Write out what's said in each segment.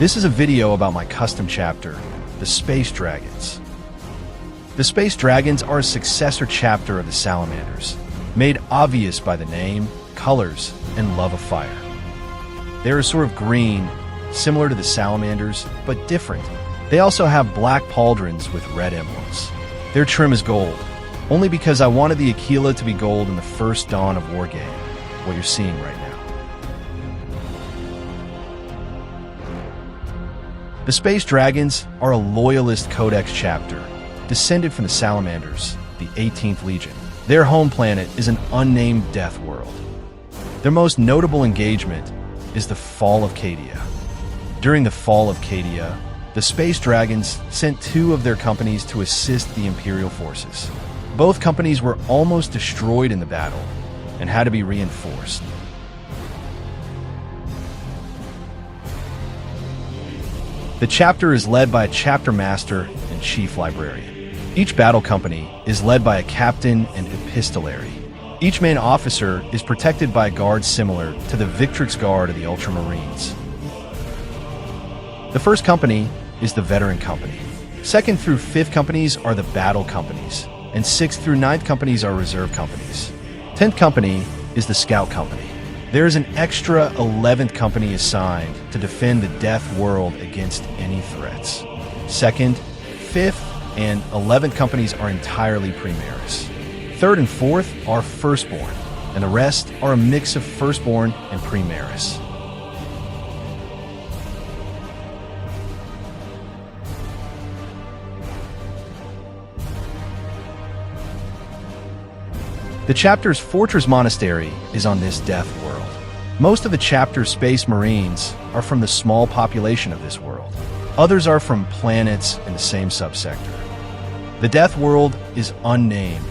This is a video about my custom chapter, the Space Dragons. The Space Dragons are a successor chapter of the Salamanders, made obvious by the name, colors, and love of fire. They are sort of green, similar to the Salamanders, but different. They also have black pauldrons with red emblems. Their trim is gold, only because I wanted the Aquila to be gold in the first Dawn of War game, what you're seeing right now. The Space Dragons are a Loyalist Codex chapter, descended from the Salamanders, the 18th Legion. Their home planet is an unnamed death world. Their most notable engagement is the Fall of Cadia. During the Fall of Cadia, the Space Dragons sent two of their companies to assist the Imperial forces. Both companies were almost destroyed in the battle and had to be reinforced. The chapter is led by a chapter master and chief librarian. Each battle company is led by a captain and epistolary. Each main officer is protected by a guard similar to the Victrix Guard of the Ultramarines. The first company is the Veteran Company. 2nd through 5th companies are the Battle Companies, and 6th through 9th companies are Reserve Companies. 10th Company is the Scout Company. There is an extra 11th Company assigned to defend the Death World against any threats. 2nd, 5th, and 11th companies are entirely Primaris. 3rd and 4th are Firstborn, and the rest are a mix of Firstborn and Primaris. The chapter's Fortress-Monastery is on this death world. Most of the chapter's Space Marines are from the small population of this world. Others are from planets in the same subsector. The death world is unnamed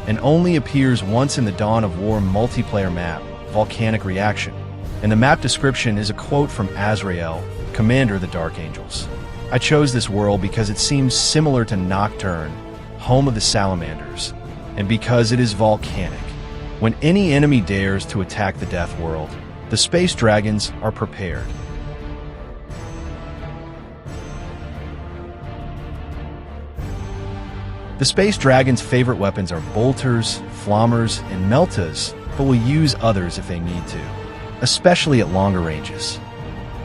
and only appears once in the Dawn of War multiplayer map, Volcanic Reaction, and the map description is a quote from Azrael, commander of the Dark Angels. I chose this world because it seems similar to Nocturne, home of the Salamanders, and because it is volcanic. When any enemy dares to attack the Death World, the Space Dragons are prepared. The Space Dragons' favorite weapons are bolters, flammers, and meltas, but will use others if they need to, especially at longer ranges.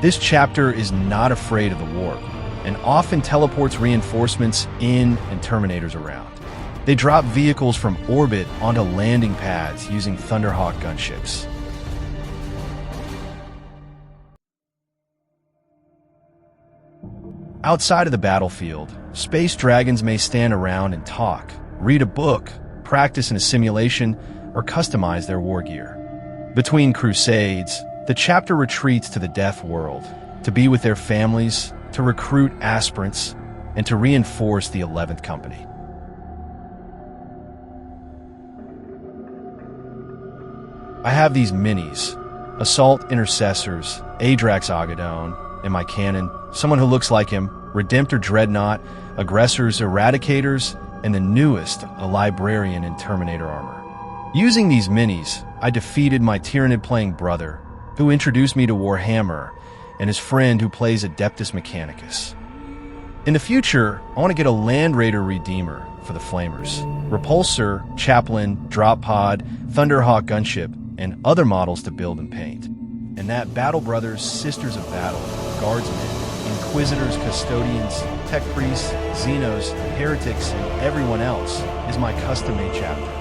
This chapter is not afraid of the warp, and often teleports reinforcements in and Terminators around. They drop vehicles from orbit onto landing pads using Thunderhawk gunships. Outside of the battlefield, Space Dragons may stand around and talk, read a book, practice in a simulation, or customize their war gear. Between crusades, the chapter retreats to the Death World to be with their families, to recruit aspirants, and to reinforce the 11th Company. I have these minis, Assault Intercessors, Adrax Agadone, in my cannon, someone who looks like him, Redemptor Dreadnought, Aggressors Eradicators, and the newest, a Librarian in Terminator armor. Using these minis, I defeated my Tyranid-playing brother, who introduced me to Warhammer, and his friend who plays Adeptus Mechanicus. In the future, I want to get a Land Raider Redeemer for the Flamers, Repulsor, Chaplain, Drop Pod, Thunderhawk Gunship, and other models to build and paint. And that Battle Brothers, Sisters of Battle, Guardsmen, Inquisitors, Custodians, Tech Priests, Xenos, Heretics, and everyone else is my custom-made chapter.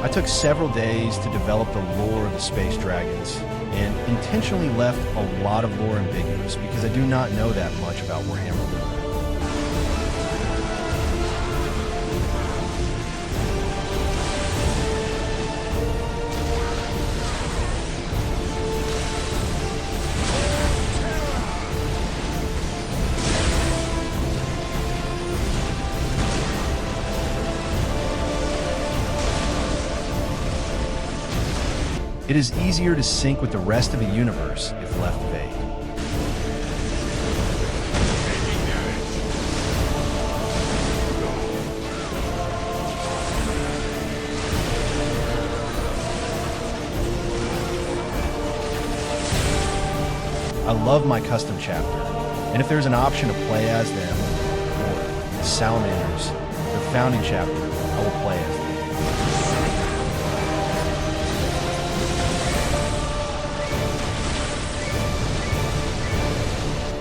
I took several days to develop the lore of the Space Dragons, and intentionally left a lot of lore ambiguous because I do not know that much about Warhammer lore. It is easier to sync with the rest of the universe if left vague. I love my custom chapter, and if there's an option to play as them, or the Salamanders, their founding chapter, I will play as them.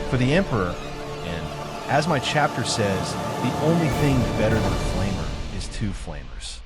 For the Emperor, and as my chapter says, the only thing better than a flamer is two flamers.